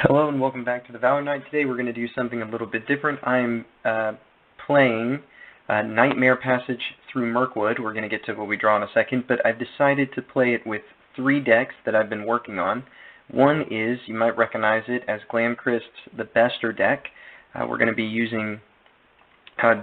Hello and welcome back to the Valor Night. Today we're going to do something a little bit different. I'm playing Nightmare Passage through Mirkwood. We're going to get to what we draw in a second, but I've decided to play it with 3 decks that I've been working on. One is, you might recognize it as Glamcrist's the Bestest deck. We're going to be using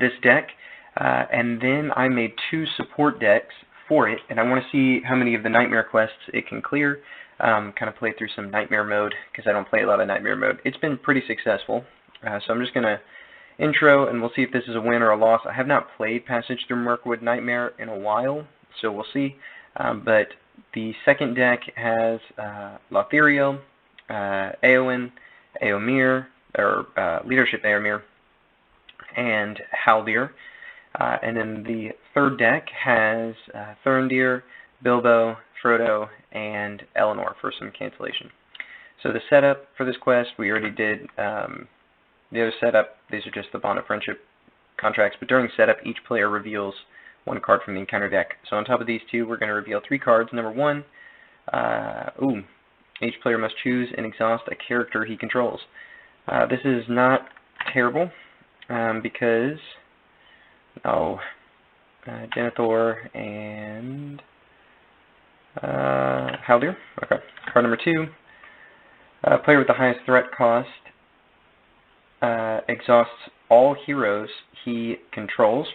this deck, and then I made 2 support decks for it, and I want to see how many of the Nightmare quests it can clear. Kind of play through some Nightmare mode, because I don't play a lot of Nightmare mode. It's been pretty successful, so I'm just going to intro, and we'll see if this is a win or a loss. I have not played Passage through Mirkwood-NIGHTMARE in a while, so we'll see. But the second deck has LOTR, Éomer, or Leadership Éomer, and LOTR. And then the third deck has Thrandir, Bilbo, Frodo, and Eleanor for some cancellation. So the setup for this quest, we already did the other setup. These are just the Bond of Friendship contracts, but during setup, each player reveals 1 card from the encounter deck. So on top of these 2, we're going to reveal 3 cards. Number 1, each player must choose and exhaust a character he controls. This is not terrible, because, Denethor and LOTR. Okay. Card number 2. Player with the highest threat cost exhausts all heroes he controls.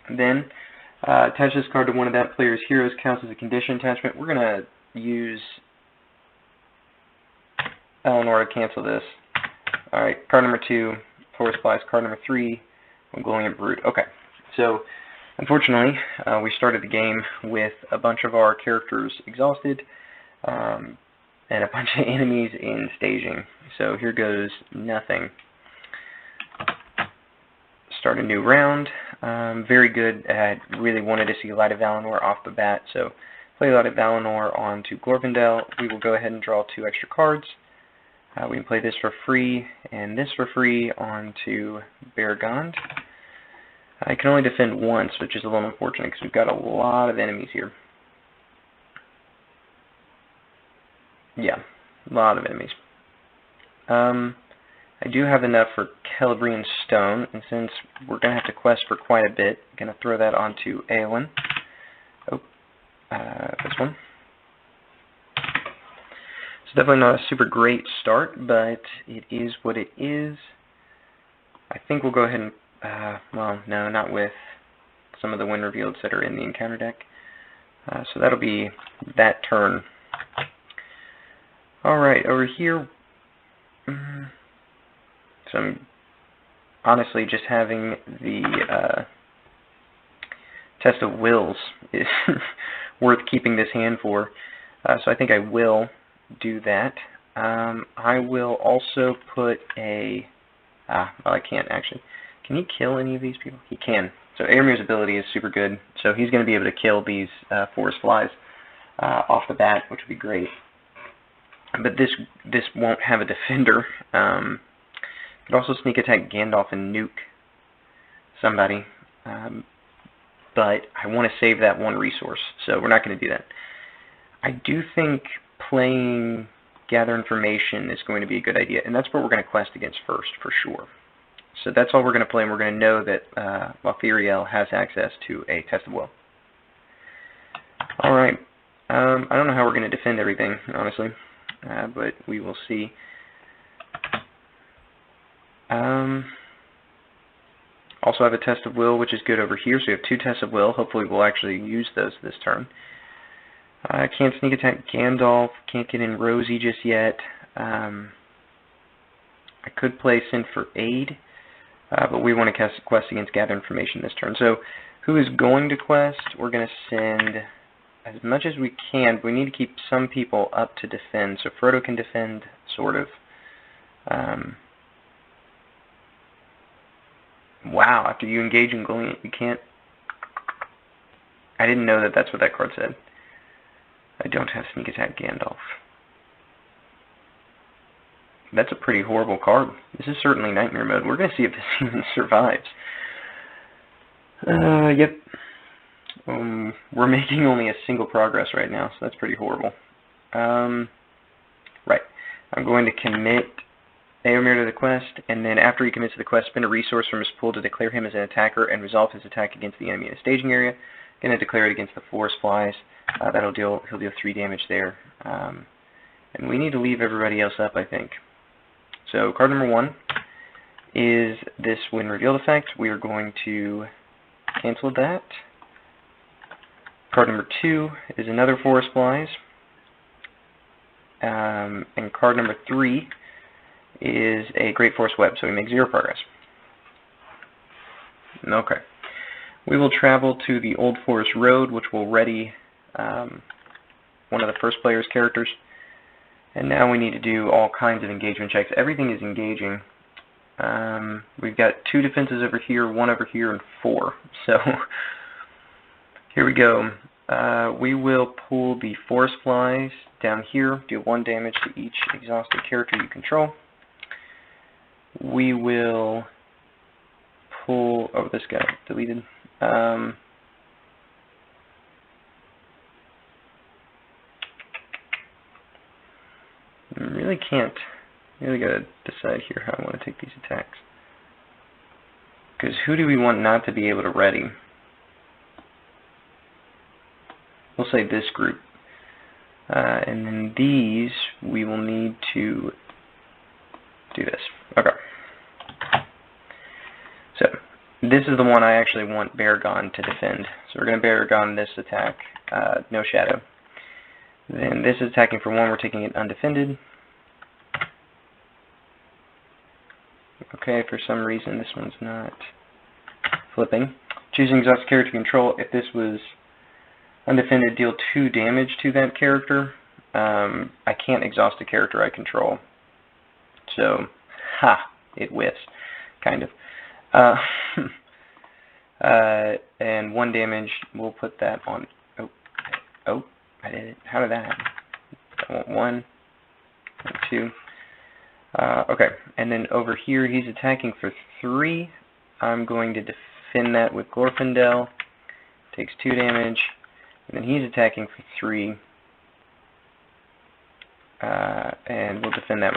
Then attach this card to one of that player's heroes, counts as a condition attachment. We're going to use Eleanor to cancel this. Alright, card number 2, Forest Flies. Card number 3, Mongolian Brood. Okay, so unfortunately, we started the game with a bunch of our characters exhausted, and a bunch of enemies in staging. So here goes nothing. Start a new round. Very good. I really wanted to see Light of Valinor off the bat, so play Light of Valinor onto Glorfindel. We will go ahead and draw 2 extra cards. We can play this for free and this for free onto Beregond. I can only defend once, which is a little unfortunate because we've got a lot of enemies here. Yeah, a lot of enemies. I do have enough for Celebrian Stone, and since we're going to have to quest for quite a bit, I'm going to throw that onto Éowyn. This one. It's definitely not a super great start, but it is what it is. I think we'll go ahead and well, no, not with some of the win reveals that are in the encounter deck. So that'll be that turn. Alright, over here, so I'm honestly just having the Test of Wills is worth keeping this hand for. So I think I will do that. I will also put a... well, I can't actually. Can he kill any of these people? He can. So Éomer's ability is super good. So he's going to be able to kill these Forest Flies off the bat, which would be great. But this won't have a defender. Could also sneak attack Gandalf and nuke somebody. But I want to save that 1 resource, so we're not going to do that. I do think playing Gather Information is going to be a good idea, and that's what we're going to quest against first, for sure. So that's all we're going to play, and we're going to know that LOTR has access to a Test of Will. Alright, I don't know how we're going to defend everything, honestly, but we will see. Also have a Test of Will, which is good over here, so we have 2 Tests of Will. Hopefully we'll actually use those this turn. Can't sneak attack Gandalf, can't get in Rosie just yet. I could play Send for Aid, but we want to quest against Gather Information this turn. So who is going to quest? We're going to send as much as we can, but we need to keep some people up to defend. So Frodo can defend, sort of. Wow, after you engage in Goliath, you can't... I didn't know that that's what that card said. I don't have Sneak Attack Gandalf. That's a pretty horrible card. This is certainly Nightmare mode. We're going to see if this even survives. Yep. We're making only a single progress right now, so that's pretty horrible. Right. I'm going to commit Éomer to the quest, and then after he commits to the quest, spend a resource from his pool to declare him as an attacker and resolve his attack against the enemy in a staging area. Going to declare it against the forest flies. He'll deal 3 damage there. And we need to leave everybody else up, I think. So card number 1 is this when revealed effect. We are going to cancel that. Card number 2 is another forest flies. And card number 3 is a Great Forest Web, so we make 0 progress. Okay. We will travel to the Old Forest Road, which will ready one of the first player's characters. And now we need to do all kinds of engagement checks. Everything is engaging. We've got 2 defenses over here, 1 over here, and 4. So here we go. We will pull the forest flies down here, do 1 damage to each exhausted character you control. We will pull, oh, this guy deleted. Really gotta decide here how I want to take these attacks. Because who do we want not to be able to ready? We'll say this group. And then these, we will need to do this. Okay. So, this is the one I actually want Baragon to defend. So we're going to Baragon this attack, no shadow. Then this is attacking for 1, we're taking it undefended. Okay, for some reason this one's not flipping. Choosing exhausted character control. If this was undefended, deal 2 damage to that character. I can't exhaust a character I control. So, it whiffs, kind of. And 1 damage, we'll put that on. Oh, I did it. How did that happen? I want 1, 2. Okay, and then over here he's attacking for 3. I'm going to defend that with Glorfindel. Takes 2 damage. And then he's attacking for 3. And we'll defend that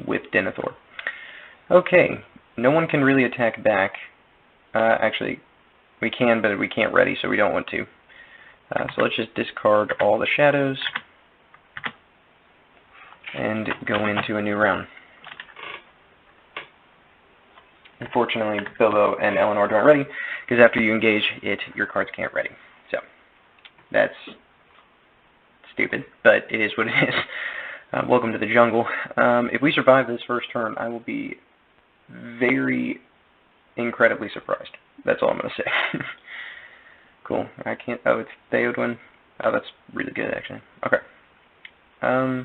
with Denethor. Okay, no one can really attack back. Actually, we can, but we can't ready, so we don't want to. So let's just discard all the shadows and go into a new round. Unfortunately, Bilbo and Eleanor don't ready, because after you engage it, your cards can't ready. So, that's stupid, but it is what it is. Welcome to the jungle. If we survive this first turn, I will be very incredibly surprised. That's all I'm going to say. Cool. I can't... Oh, it's Theodwin. Oh, that's really good, actually. Okay. I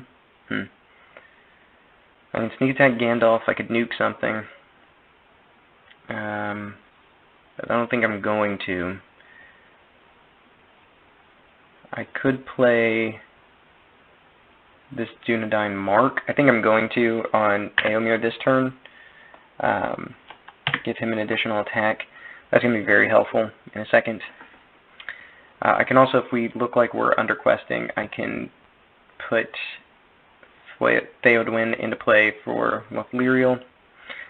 can sneak attack Gandalf. I could nuke something. But I don't think I'm going to. I could play this Dunedain Mark. I think I'm going to on Éomer this turn. Give him an additional attack. That's going to be very helpful in a second. I can also, if we look like we're under-questing, I can put Theodwin into play for Lothliriel.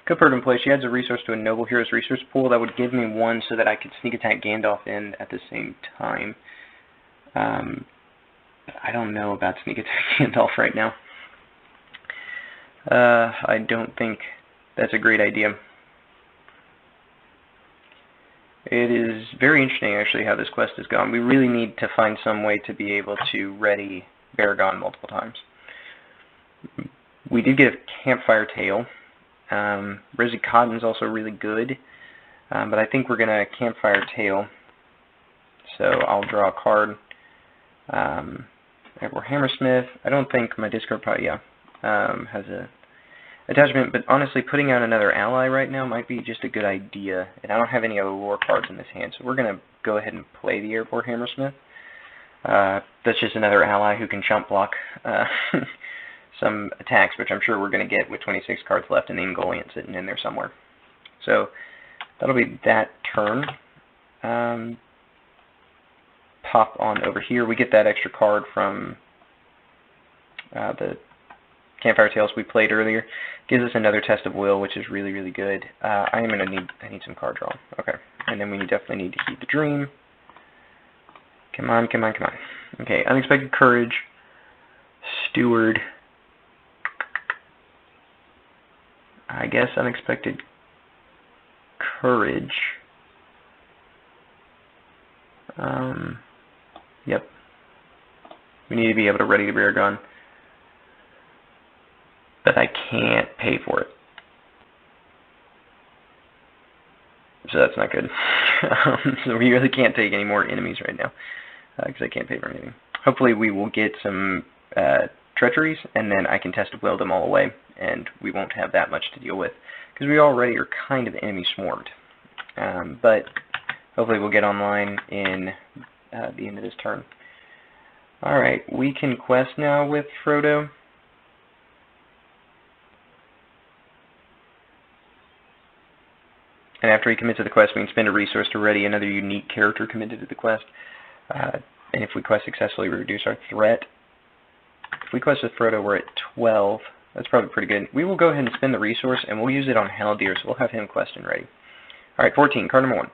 Could put her in play. She adds a resource to a Noble Hero's resource pool. That would give me 1 so that I could sneak attack Gandalf in at the same time. I don't know about sneak attack Gandalf right now. I don't think that's a great idea. It is very interesting, actually, how this quest has gone. We really need to find some way to be able to ready Baragon multiple times. We did get a Campfire Tale. Rosy Cotton's also really good, but I think we're going to Campfire Tale. So I'll draw a card. Or Hammersmith. I don't think my discard pile, has a attachment, but honestly, putting out another ally right now might be just a good idea, and I don't have any other lore cards in this hand, so we're going to go ahead and play the Airport Hammersmith. That's just another ally who can chump block some attacks, which I'm sure we're going to get with 26 cards left and the Ungoliant sitting in there somewhere. So that'll be that turn. Pop on over here. We get that extra card from the Campfire Tales we played earlier. Gives us another test of will, which is really, really good. I need some card draw. Okay, and then we definitely need to keep the dream. Come on, come on, come on. Okay, Unexpected Courage, Steward. I guess Unexpected Courage. Yep. We need to be able to ready the rear gun. But I can't pay for it. So that's not good. So we really can't take any more enemies right now. Because I can't pay for anything. Hopefully we will get some treacheries, and then I can test will them all away, and we won't have that much to deal with. Because we already are kind of enemy swarmed. But hopefully we'll get online in the end of this turn. Alright, we can quest now with Frodo. And after he commits to the quest, we can spend a resource to ready another unique character committed to the quest. And if we quest successfully, we reduce our threat. If we quest with Frodo, we're at 12. That's probably pretty good. We will go ahead and spend the resource, and we'll use it on Haldir, so we'll have him question ready. Alright, 14, card number 1.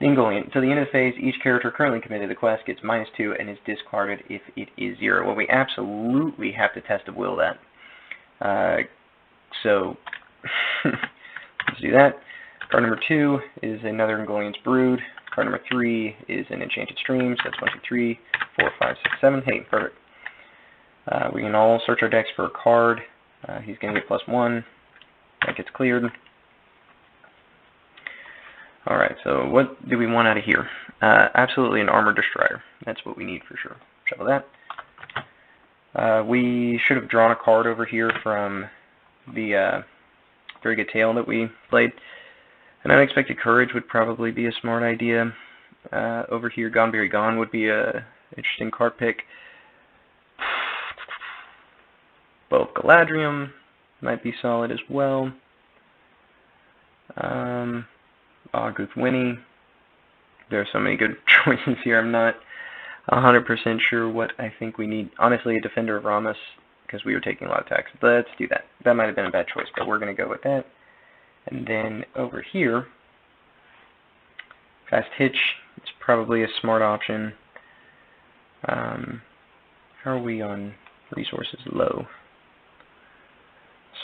The Ingoliant. Until the end of the phase, each character currently committed to the quest gets -2 and is discarded if it is 0. Well, we absolutely have to test of will that. So, let's do that. Card number 2 is another Ingoliant's Brood. Card number 3 is an Enchanted Stream. So that's 1, 2, 3, 4, 5, 6, 7. Hey, perfect. We can all search our decks for a card. He's going to get +1. That gets cleared. Alright, so what do we want out of here? Absolutely an Armor Destroyer. That's what we need for sure. Shuffle that. We should have drawn a card over here from the Very Good Tale that we played. An Unexpected Courage would probably be a smart idea. Over here, Gone Berry Gone would be a interesting card pick. Bow of Galadriel might be solid as well. Ogguth Winnie. There are so many good choices here. I'm not 100% sure what I think we need. Honestly, a Defender of Ramus, because we were taking a lot of attacks. Let's do that. That might have been a bad choice, but we're going to go with that. And then over here, Fast Hitch is probably a smart option. How are we on resources? Low.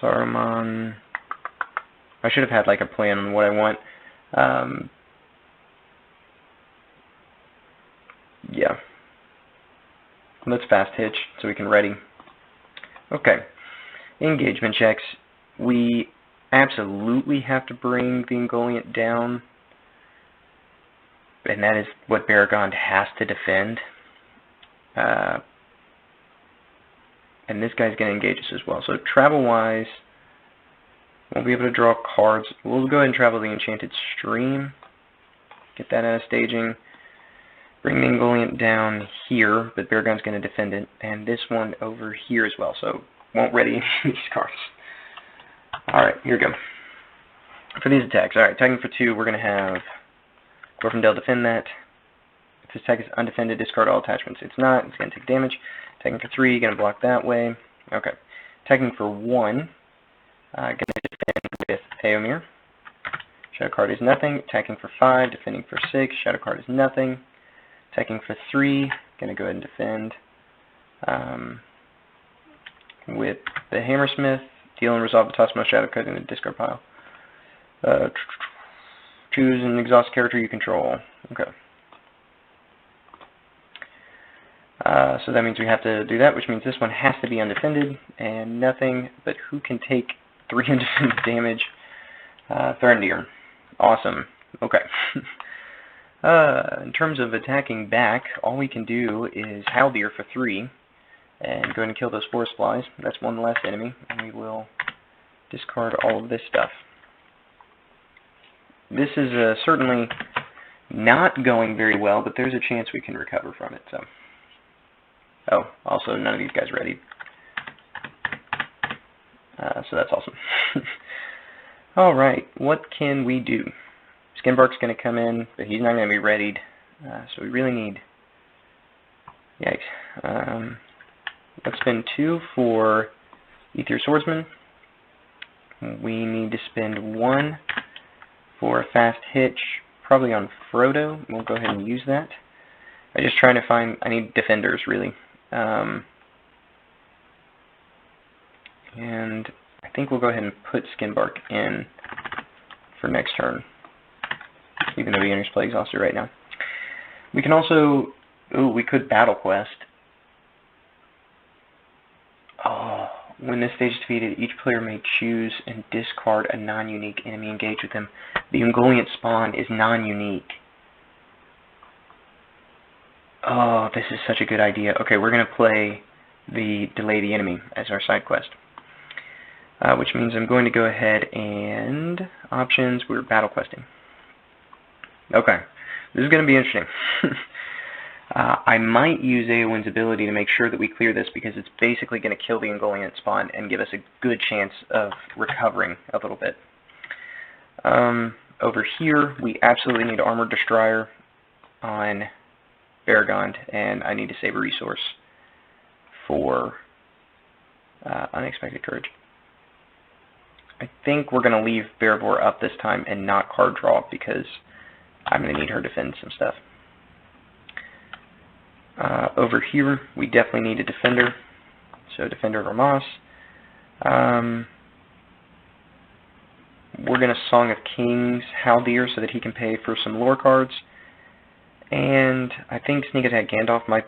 Saruman. I should have had like a plan on what I want. Yeah. Let's Fast Hitch so we can ready. Okay. Engagement checks. We absolutely have to bring the Ingoliant down, and that is what Baragond has to defend. And this guy's going to engage us as well. So travel-wise, we'll be able to draw cards. We'll go ahead and travel the Enchanted Stream. Get that out of staging. Bring the Ingoliant down here, but Baragond's going to defend it. And this one over here as well. So won't ready any of these cards. Alright, here we go. For these attacks, alright, attacking for 2, we're going to have Glorfindel defend that. If this attack is undefended, discard all attachments. It's not, it's going to take damage. Attacking for 3, going to block that way. Okay. Attacking for 1, going to defend with Éomer. Shadow card is nothing. Attacking for 5, defending for 6. Shadow card is nothing. Attacking for 3, going to go ahead and defend with the Hammersmith. Deal and resolve the toss most shadow card in the discard pile. Choose an exhaust character you control. Okay. So that means we have to do that, which means this one has to be undefended, and nothing, but who can take 3 undefended damage? Thrandir. Awesome. Okay. In terms of attacking back, all we can do is Haldir for 3, and go ahead and kill those forest flies. That's one less enemy, and we will discard all of this stuff. This is certainly not going very well, but there's a chance we can recover from it. So, oh, also none of these guys ready. So that's awesome. All right, what can we do? Skinbark's going to come in, but he's not going to be readied. So we really need. Yikes. Let's spend 2 for Ether Swordsman. We need to spend 1 for a fast hitch, probably on Frodo. We'll go ahead and use that. I'm just trying to find, I need defenders, really. And I think we'll go ahead and put Skinbark in for next turn, even though the enters play exhausted right now. We can also, we could Battle Quest. Oh, when this stage is defeated, each player may choose and discard a non-unique enemy engaged with them. The Ungoliant spawn is non-unique. Oh, this is such a good idea. Okay, we're going to play the Delay the Enemy as our side quest. Which means I'm going to go ahead and options, we're battle questing. Okay, this is going to be interesting. I might use Eowyn's ability to make sure that we clear this, because it's basically going to kill the Ungoliant spawn and give us a good chance of recovering a little bit. Over here, we absolutely need Armored Destroyer on Baragond, and I need to save a resource for Unexpected Courage. I think we're going to leave Bearvor up this time and not card draw, because I'm going to need her to defend some stuff. Over here, we definitely need a defender, so Defender Ramas. We're going to Song of Kings Haldir so that he can pay for some lore cards. And I think Sneak Attack Gandalf might...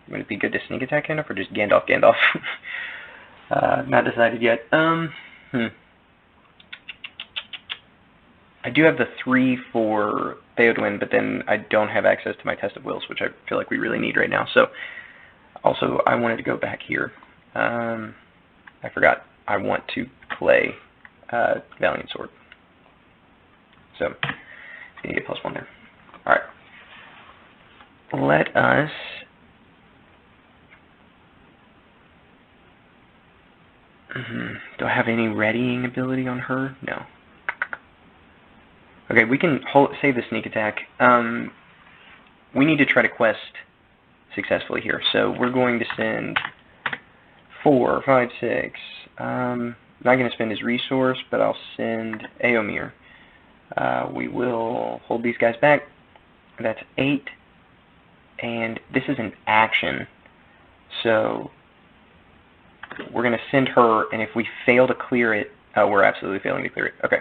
Would it be good to Sneak Attack Gandalf or just Gandalf? Not decided yet. I do have the 3 for Theodwyn, but then I don't have access to my Test of Wills, which I feel like we really need right now. So, also, I wanted to go back here. I forgot. I want to play Valiant Sword. So, I need a +1 there. Alright. Let us... Do I have any readying ability on her? No. Okay, we can save the sneak attack. We need to try to quest successfully here. So we're going to send 4, 5, 6. Not going to spend his resource, but I'll send Éomer. We will hold these guys back. That's 8. And this is an action. So we're going to send her, and if we fail to clear it, we're absolutely failing to clear it. Okay.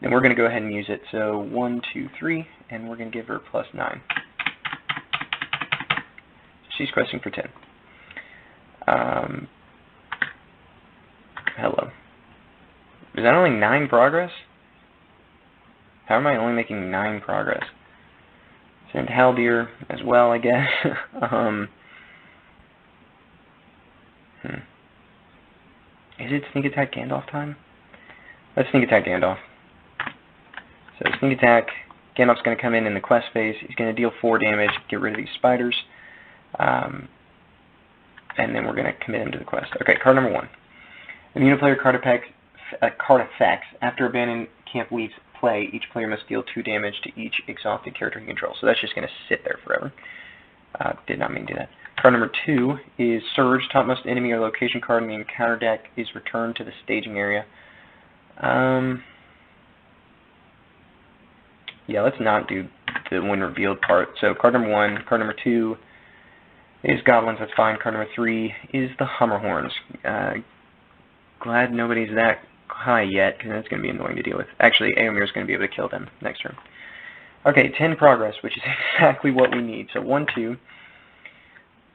Then we're going to go ahead and use it. So 1, 2, 3, and we're going to give her +9. She's questing for 10. Hello. Is that only 9 progress? How am I only making 9 progress? Send Haldir as well, I guess. Is it Sneak Attack Gandalf time? Let's Sneak Attack Gandalf. So Sneak Attack, Gandalf's going to come in the quest phase. He's going to deal 4 damage, get rid of these spiders, and then we're going to commit him to the quest. Okay, card number 1. Immune player card effects. After Abandoned Camp leaves play, each player must deal 2 damage to each exhausted character he controls. So that's just going to sit there forever. Did not mean to do that. Card number 2 is Surge. Topmost enemy or location card in the encounter deck is returned to the staging area. Yeah, let's not do the when revealed part. So card number 1, card number 2 is Goblins, that's fine. Card number 3 is the Hummerhorns. Glad nobody's that high yet, because that's going to be annoying to deal with. Actually, Éomer is going to be able to kill them next turn. Okay, 10 progress, which is exactly what we need. So 1, 2,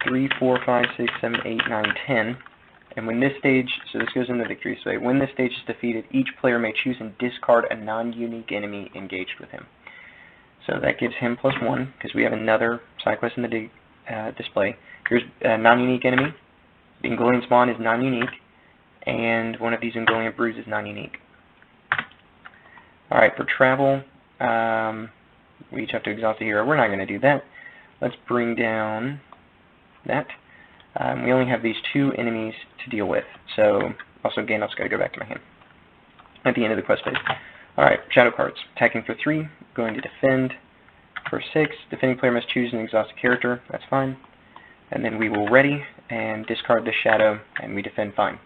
3, 4, 5, 6, 7, 8, 9, 10. And when this stage, so this goes into victory, so when this stage is defeated, each player may choose and discard a non-unique enemy engaged with him. So that gives him +1, because we have another side quest in the display. Here's a non-unique enemy. The Ungoliant Spawn is non-unique, and one of these Ungoliant Brews is non-unique. Alright, for travel, we each have to exhaust a hero. We're not going to do that. Let's bring down that. We only have these 2 enemies to deal with, so also Gandalf's got to go back to my hand at the end of the quest phase. Alright, shadow cards. Attacking for 3, going to defend for 6. Defending player must choose an exhausted character, that's fine. And then we will ready, and discard the shadow, and we defend fine.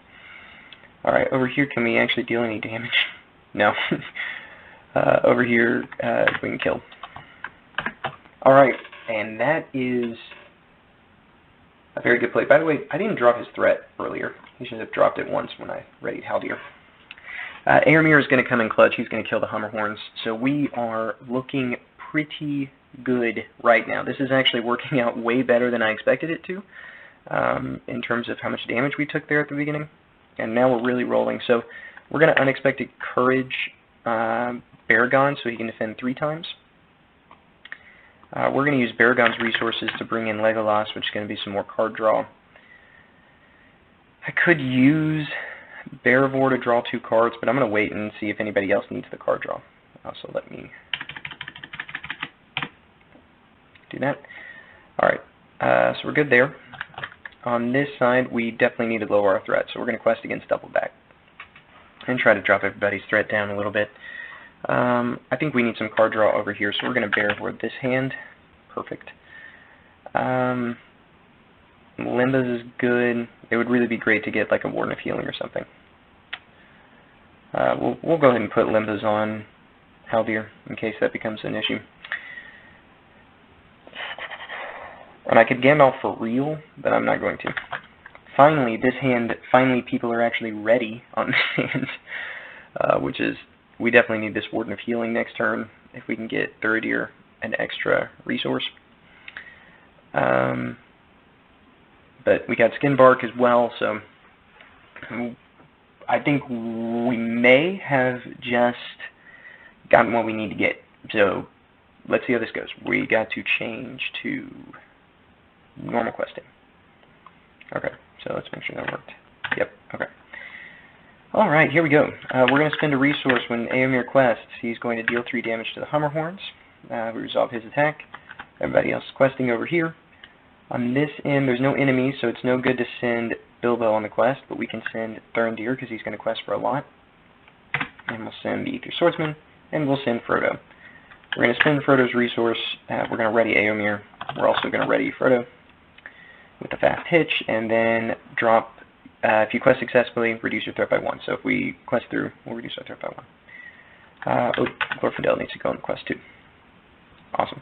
Alright, over here, can we actually deal any damage? No. Over here, we can kill. Alright, and that is a very good play. By the way, I didn't drop his threat earlier. He should have dropped it once when I readied Haldir. Éomer is going to come in clutch. He's going to kill the Hummerhorns. So we are looking pretty good right now. This is actually working out way better than I expected it to, in terms of how much damage we took there at the beginning. And now we're really rolling. So we're going to Unexpected Courage Baragon so he can defend 3 times. We're going to use Baragon's resources to bring in Legolas, which is going to be some more card draw. I could use Bearvor to draw 2 cards, but I'm going to wait and see if anybody else needs the card draw. So let me do that. Alright, so we're good there. On this side, we definitely need to lower our threat, so we're going to quest against Doubleback and try to drop everybody's threat down a little bit. I think we need some card draw over here, so we're going to Bearvor this hand. Perfect. Limbas is good. It would really be great to get like a Warden of Healing or something. We'll go ahead and put Limbas on Haldir in case that becomes an issue. And I could Gandalf for real, but I'm not going to. Finally, this hand, people are actually ready on this hand, which is, we definitely need this Warden of Healing next turn if we can get Thuridir an extra resource. But we got Skinbark as well, so I think we may have just gotten what we need to get. So let's see how this goes. We got to change to normal questing. Okay, so let's make sure that worked. Yep, okay. Alright, here we go. We're going to spend a resource when Éomer quests. He's going to deal 3 damage to the Hummerhorns. We resolve his attack. Everybody else is questing over here. On this end, there's no enemies, so it's no good to send Bilbo on the quest, but we can send Thuridir because he's going to quest for a lot. And we'll send the Ether Swordsman, and we'll send Frodo. We're going to spend Frodo's resource. We're going to ready Éomer. We're also going to ready Frodo with a fast hitch, and then drop, if you quest successfully, reduce your threat by 1. So if we quest through, we'll reduce our threat by 1. Glorfindel needs to go on quest too. Awesome.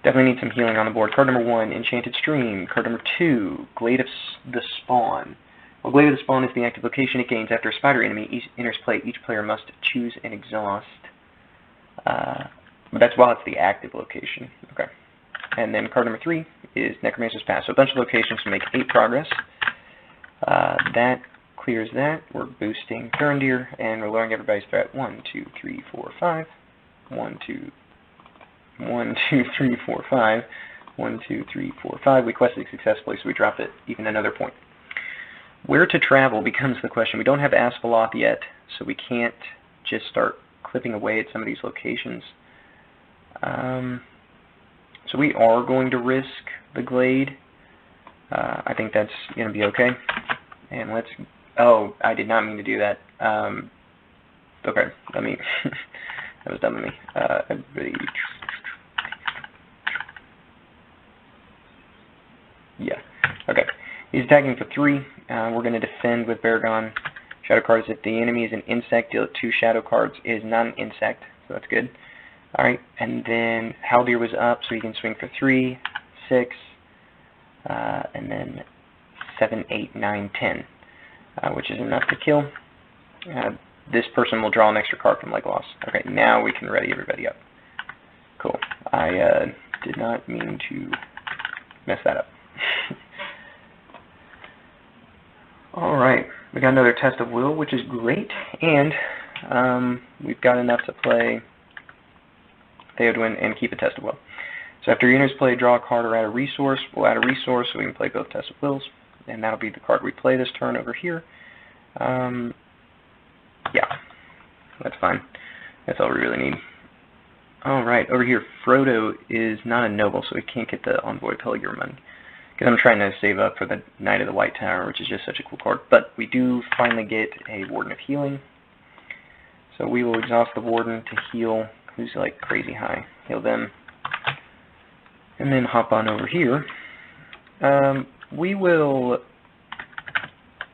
Definitely need some healing on the board. Card number 1, Enchanted Stream. Card number 2, Glade of the Spawn. Well, Glade of the Spawn is the active location it gains after a spider enemy enters play. Each player must choose an exhaust. That's while it's the active location. Okay. And then card number 3 is Necromancer's Pass. So a bunch of locations to make 8 progress. That clears that. We're boosting Thuridir, and we're lowering everybody's threat. 1, 2, 3, 4, 5. 1, 2, 3, 4, 5. 1, 2, 3, 4, 5. We quested successfully, so we drop it even another point. Where to travel becomes the question. We don't have Aspaloth yet, so we can't just start clipping away at some of these locations. So we are going to risk the Glade. I think that's going to be okay. And let's... Oh, I did not mean to do that. Okay, let me... that was dumb of me. Everybody... Yeah, okay. He's attacking for 3. We're going to defend with Baragon. Shadow cards, if the enemy is an insect, deal 2 shadow cards. It is not an insect, so that's good. Alright, and then Haldir was up, so he can swing for 3, 6, and then 7, 8, 9, 10, which is enough to kill. This person will draw an extra card from Legolas. Okay, now we can ready everybody up. Cool. I did not mean to mess that up. Alright, we got another Test of Will, which is great, and we've got enough to play Theoden and keep a Test of Will. So after your enters play, draw a card or add a resource. We'll add a resource so we can play both Test of Wills, and that'll be the card we play this turn over here. Yeah, that's fine. That's all we really need. Alright, over here, Frodo is not a noble, so he can't get the Envoy Pilgrim money. Because I'm trying to save up for the Knight of the White Tower, which is just such a cool card. But we do finally get a Warden of Healing. So we will exhaust the Warden to heal who's like crazy high. Heal them. And then hop on over here. we will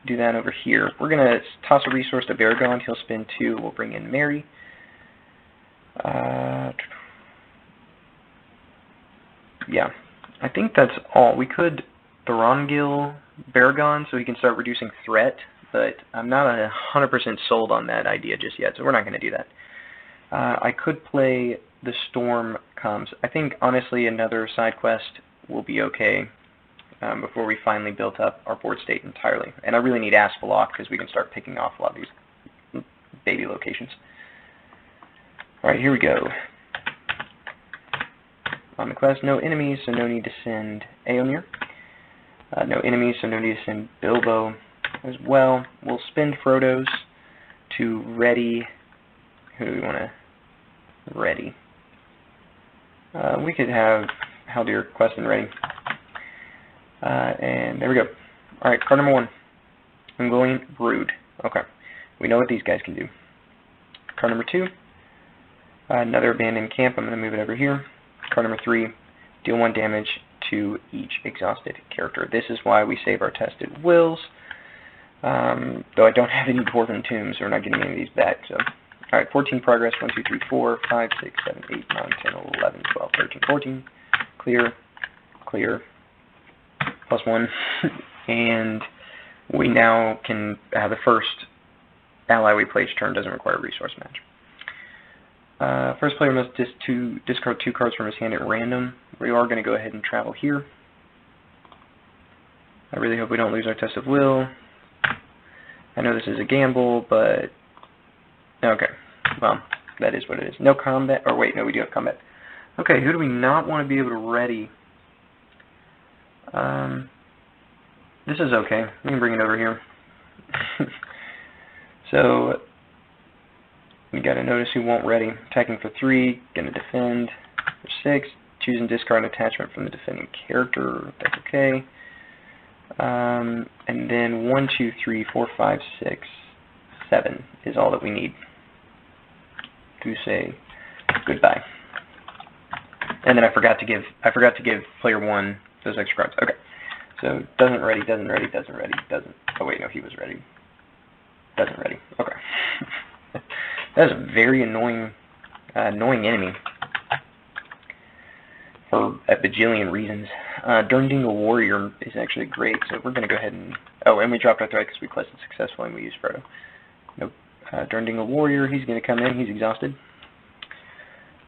do that over here. We're going to toss a resource to Bergond. He'll spend 2. We'll bring in Mary. Yeah, I think that's all. We could Thorongil Bergond so he can start reducing threat, but I'm not 100% sold on that idea just yet, so we're not going to do that. I could play The Storm Comes. I think, honestly, another side quest will be okay before we finally built up our board state entirely. And I really need Asphalot because we can start picking off a lot of these baby locations. Alright, here we go. On the quest, no enemies, so no need to send Aomir. No enemies, so no need to send Bilbo as well. We'll spend Frodo's to ready. Who do we want to ready? We could have Haldir quest and ready. And there we go. Alright, card number 1. Ungoliant Brood. Okay. We know what these guys can do. Card number 2. Another abandoned camp. I'm going to move it over here. Card number 3. Deal 1 damage to each exhausted character. This is why we save our tested wills. Though I don't have any Dwarven tombs, so we're not getting any of these back. So, alright, 14 progress. 1, 2, 3, 4, 5, 6, 7, 8, 9, 10, 11, 12, 13, 14. Clear. Clear. +1. And we now can have the first ally we play each turn doesn't require a resource match. First player must discard 2 cards from his hand at random. We are going to go ahead and travel here. I really hope we don't lose our test of will. I know this is a gamble, but okay. Well, that is what it is. No combat. Or wait, no, we do have combat. Okay, who do we not want to be able to ready? This is okay. We can bring it over here. So we got to notice who won't ready. Attacking for 3, gonna defend for 6. Choose and discard an attachment from the defending character. That's okay. And then 1, 2, 3, 4, 5, 6, 7 is all that we need to say goodbye. And then I forgot to give player 1 those extra cards. Okay. So doesn't ready, doesn't ready, doesn't ready, doesn't. Oh wait, no, he was ready. Doesn't ready. Okay. That is a very annoying enemy for a bajillion reasons. Durndingle Warrior is actually great, so we're going to go ahead and... Oh, and we dropped our threat because we quested successfully and we used Frodo. Nope. Durndingle Warrior, he's going to come in. He's exhausted.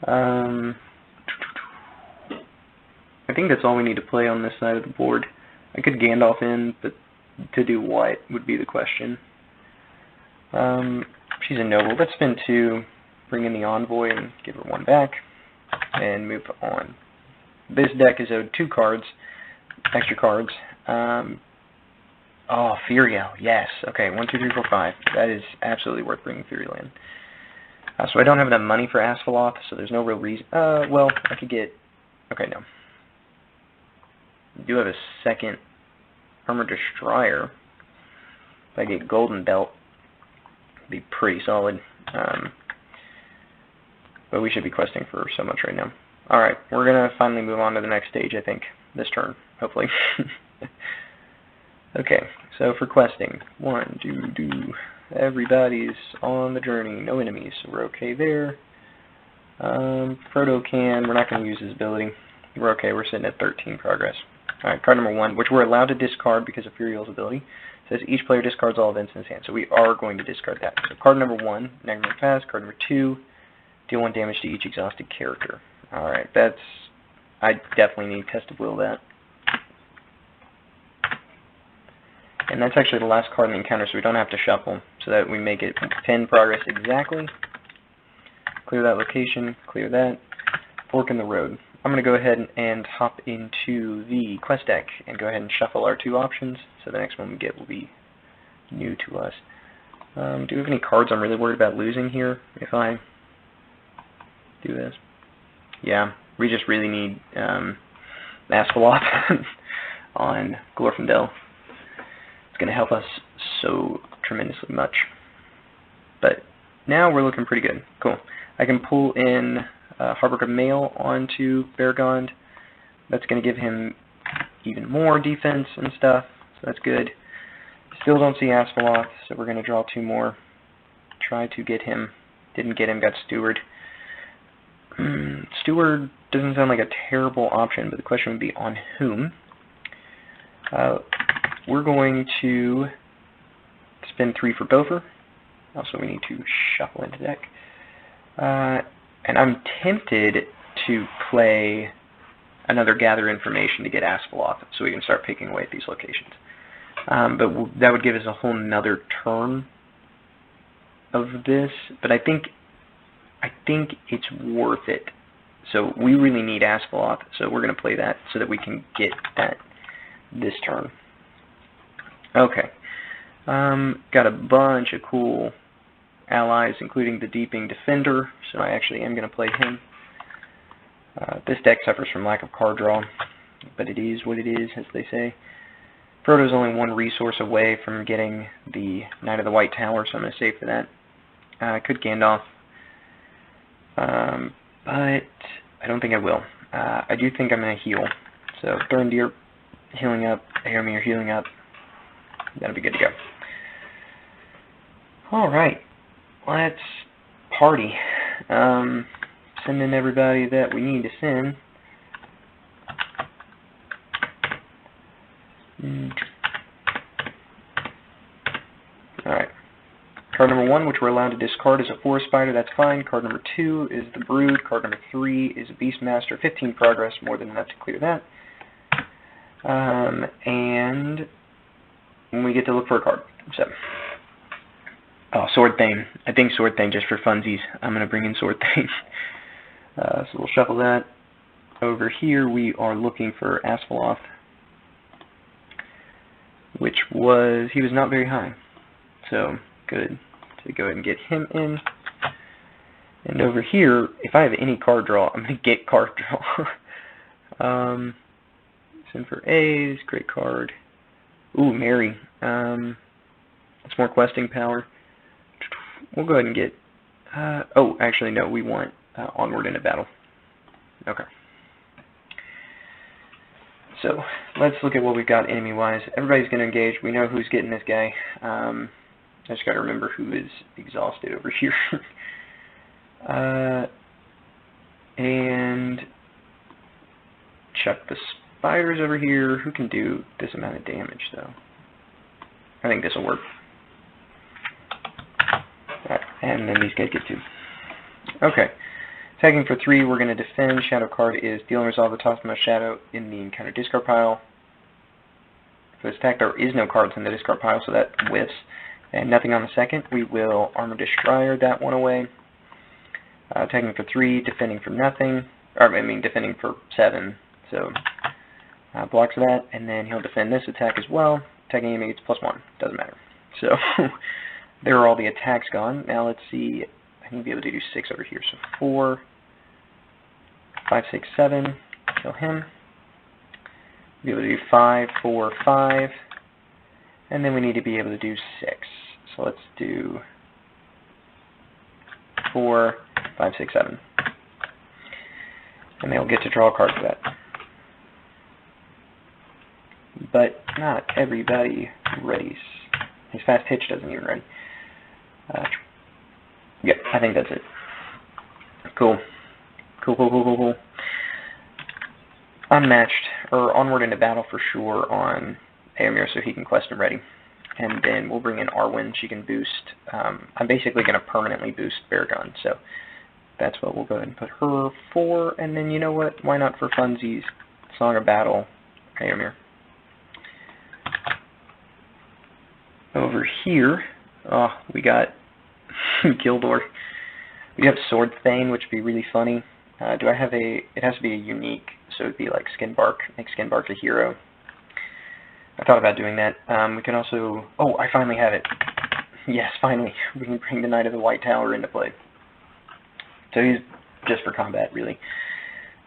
I think that's all we need to play on this side of the board. I could Gandalf in, but to do what would be the question. She's a noble. Let's spend 2, bring in the Envoy and give her 1 back, and move on. This deck is owed 2 cards, extra cards. Oh, Furiel, yes. Okay, 1, 2, 3, 4, 5. That is absolutely worth bringing Furiel in. So I don't have enough money for Asphalot, so there's no real reason. Well, I could get... Okay, no. I do have a second Armor Destroyer. If I get Golden Belt, it'd be pretty solid. But we should be questing for so much right now. Alright, we're going to finally move on to the next stage, I think, this turn, hopefully. Okay, so for questing, 1, 2, everybody's on the journey, no enemies, so we're okay there. Frodo we're not going to use his ability. We're okay, we're sitting at 13 progress. Alright, card number 1, which we're allowed to discard because of Furiel's ability, says each player discards all events in his hand, so we are going to discard that. So card number 1, Nightmare Pass. Card number 2, deal 1 damage to each exhausted character. Alright, that's... I definitely need Test of Will that. And that's actually the last card in the encounter, so we don't have to shuffle, so that we make it 10 progress exactly. Clear that location, clear that. Fork in the road. I'm going to go ahead and hop into the quest deck and go ahead and shuffle our 2 options, so the next one we get will be new to us. Do we have any cards I'm really worried about losing here if I do this? Yeah, we just really need Asphalot on Glorfindel. It's going to help us so tremendously much. But now we're looking pretty good. Cool. I can pull in Harburg of Mail onto Bergond. That's going to give him even more defense and stuff, so that's good. Still don't see Asphalloth, so we're going to draw 2 more. Try to get him. Didn't get him, got Steward. Steward doesn't sound like a terrible option, but the question would be on whom. We're going to spend 3 for Gopher. Also, we need to shuffle into deck. And I'm tempted to play another Gather Information to get Asphalloth, so we can start picking away at these locations. But that would give us a whole nother turn of this. But I think it's worth it. So we really need Asphalloth, so we're going to play that so that we can get that this turn. Okay. Got a bunch of cool allies, including the Deeping Defender, so I actually am going to play him. This deck suffers from lack of card draw, but it is what it is, as they say. Frodo's only 1 resource away from getting the Knight of the White Tower, so I'm going to save for that. I could Gandalf, but I don't think I will. I do think I'm going to heal. So Thorndeer healing up, Éomer healing up. That'll be good to go. Alright, let's party. Send in everybody that we need to send. Alright. Card number 1, which we're allowed to discard, is a Forest Spider. That's fine. Card number 2 is the Brood. Card number 3 is a Beastmaster. 15 progress, more than enough to clear that. And we get to look for a card. So, Sword Thane. I think Sword Thane just for funsies. I'm going to bring in Sword Thane. So we'll shuffle that. Over here we are looking for Asphalloth, which was, he was not very high. So, good to go ahead and get him in. And over here, if I have any card draw, I'm going to get card draw. Send for A's, great card. Ooh, Mary. It's more questing power. We'll go ahead and get... oh, actually, no, we want Onward into Battle. Okay. So, let's look at what we've got enemy-wise. Everybody's going to engage. We know who's getting this guy. I just got to remember who is exhausted over here. And chuck the spiders over here. Who can do this amount of damage, though? I think this will work. Alright, and then these guys get 2. Okay. Attacking for 3, we're going to defend. Shadow card is deal and resolve the topmost shadow in the encounter discard pile. For this attack, there is no cards in the discard pile, so that whiffs. And nothing on the second. We will Armor Destroyer that one away. Attacking for 3, defending for nothing. Or, I mean, defending for 7. So, blocks that, and then he'll defend this attack as well. Attacking enemy gets +1. Doesn't matter. So, there are all the attacks gone. Now let's see. I need to be able to do 6 over here. So 4, 5, 6, 7. Kill him. Be able to do 5, 4, 5. And then we need to be able to do 6. So let's do 4, 5, 6, 7. And they'll get to draw a card for that. But not everybody readies. His fast hitch doesn't even ready. Yep, I think that's it. Cool. Cool. Unmatched, or Onward into Battle for sure on Éomer so he can quest and ready. And then we'll bring in Arwen. She can boost. I'm basically going to permanently boost Baragon, so that's what we'll go ahead and put her for. And then you know what? Why not for funsies? Song of Battle, Éomer. Over here, we got Gildor. We have Sword Thane, which would be really funny. Do I have a... It has to be a unique, so it would be like Skinbark. Make Skinbark a hero. I thought about doing that. We can also... Oh, I finally have it. Yes, finally. We can bring the Knight of the White Tower into play. So he's just for combat, really.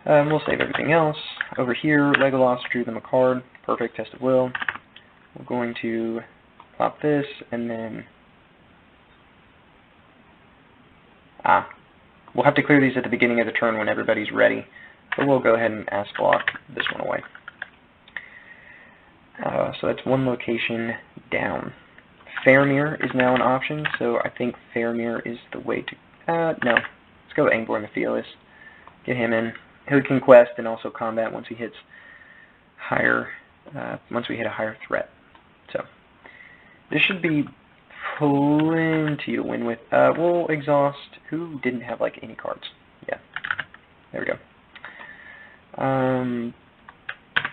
We'll save everything else. Over here, Legolas drew them a card. Perfect, Test of Will. We're going to plop this, and then... we'll have to clear these at the beginning of the turn when everybody's ready. But we'll go ahead and Asphalloth this one away. So that's one location down. Faramir is now an option, so I think Faramir is the way to... no. Let's go with Angbor Matthias. Get him in. He'll conquest and also combat once he hits higher... once we hit a higher threat. So, this should be plenty to win with. We'll exhaust... Who didn't have, like, any cards? Yeah. There we go.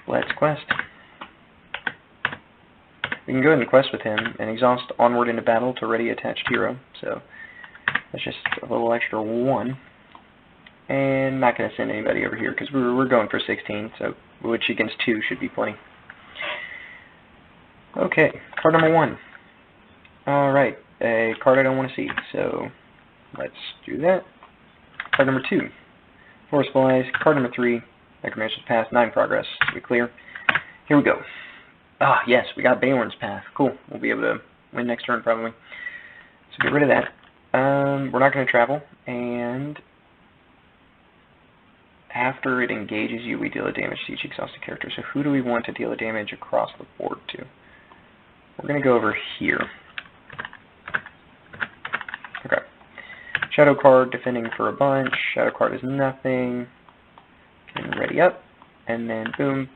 Let's quest. We can go ahead and quest with him and exhaust onward into battle to ready attached hero. So that's just a little extra 1. And not going to send anybody over here because we're going for 16, so which against 2 should be plenty. Okay, card number 1. Alright, a card I don't want to see, so let's do that. Card number 2. Forest Flies. Card number 3. Necromancer's Path. 9 progress. We clear. Here we go. Ah, yes, we got Bayorn's Path. Cool. We'll be able to win next turn, probably. So get rid of that. We're not going to travel, and after it engages you, we deal a damage to each exhausted character. So who do we want to deal a damage across the board to? We're going to go over here. Okay. Shadow card, defending for a bunch. Shadow card is nothing. And ready up. And then boom,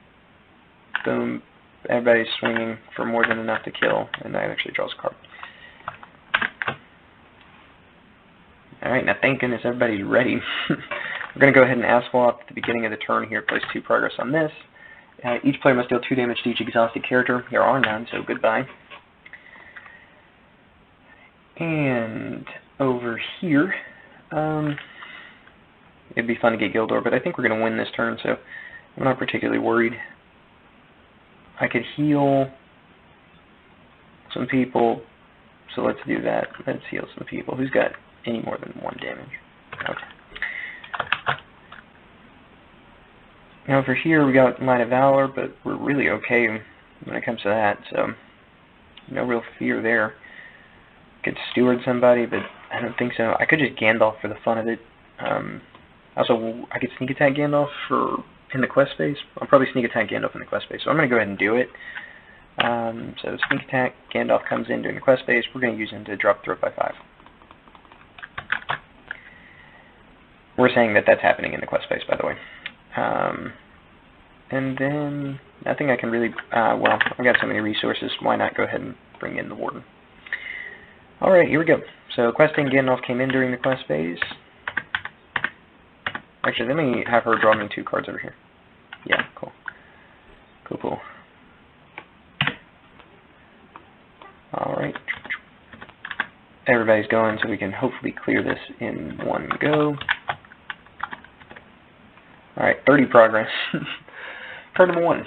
boom. Everybody's swinging for more than enough to kill, and that actually draws a card. Alright, now thank goodness everybody's ready. We're going to go ahead and Aswap at the beginning of the turn here, place 2 progress on this. Each player must deal 2 damage to each exhausted character. There are none, so goodbye. And over here, it'd be fun to get Gildor, but I think we're going to win this turn, so I'm not particularly worried. I could heal some people, so let's do that. Let's heal some people. Who's got any more than 1 damage? Okay. Now over here we got Line of Valor, but we're really okay when it comes to that, so no real fear there. Could steward somebody, but I don't think so. I could just Gandalf for the fun of it. Also, I could sneak attack Gandalf in the quest phase. I'll probably sneak attack Gandalf in the quest phase, so I'm going to go ahead and do it. So sneak attack, Gandalf comes in during the quest phase. We're going to use him to drop throat by 5. We're saying that that's happening in the quest phase, by the way. And then nothing I can really, well, I've got so many resources, why not go ahead and bring in the Warden. Alright, here we go. So questing, Gandalf came in during the quest phase. Actually, let me have her draw me 2 cards over here. Yeah, cool. Cool, cool. Alright. Everybody's going, so we can hopefully clear this in one go. Alright, 30 progress. Card number 1.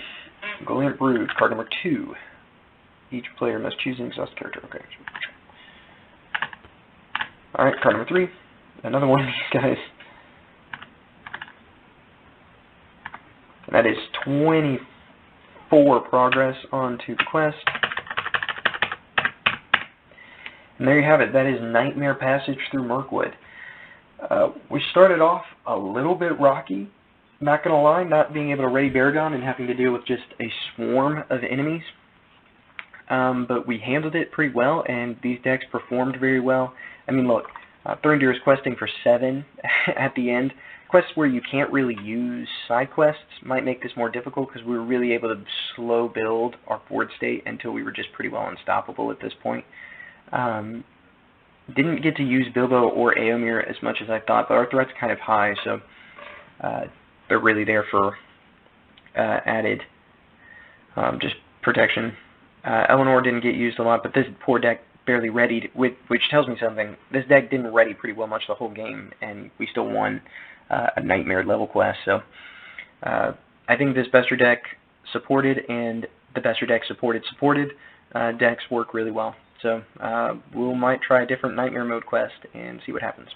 Gallant Brood. Card number 2. Each player must choose an exhausted character. Okay. Alright, card number 3. Another one of these guys. And that is 24 progress onto the quest. And there you have it. That is Nightmare Passage through Mirkwood. We started off a little bit rocky. Not going to lie, not being able to ready Baragon and having to deal with just a swarm of enemies. But we handled it pretty well, and these decks performed very well. I mean, look, Thorndeer is questing for 7 at the end. Quests where you can't really use side quests might make this more difficult because we were really able to slow build our board state until we were just pretty well unstoppable at this point. Didn't get to use Bilbo or Eomer as much as I thought, but our threat's kind of high, so they're really there for added just protection. Eleanor didn't get used a lot, but this poor deck barely readied, which tells me something. This deck didn't ready pretty well much the whole game, and we still won a Nightmare level quest. So I think this Bestest deck supported, and the Bestest deck supported decks work really well. So we might try a different Nightmare mode quest and see what happens.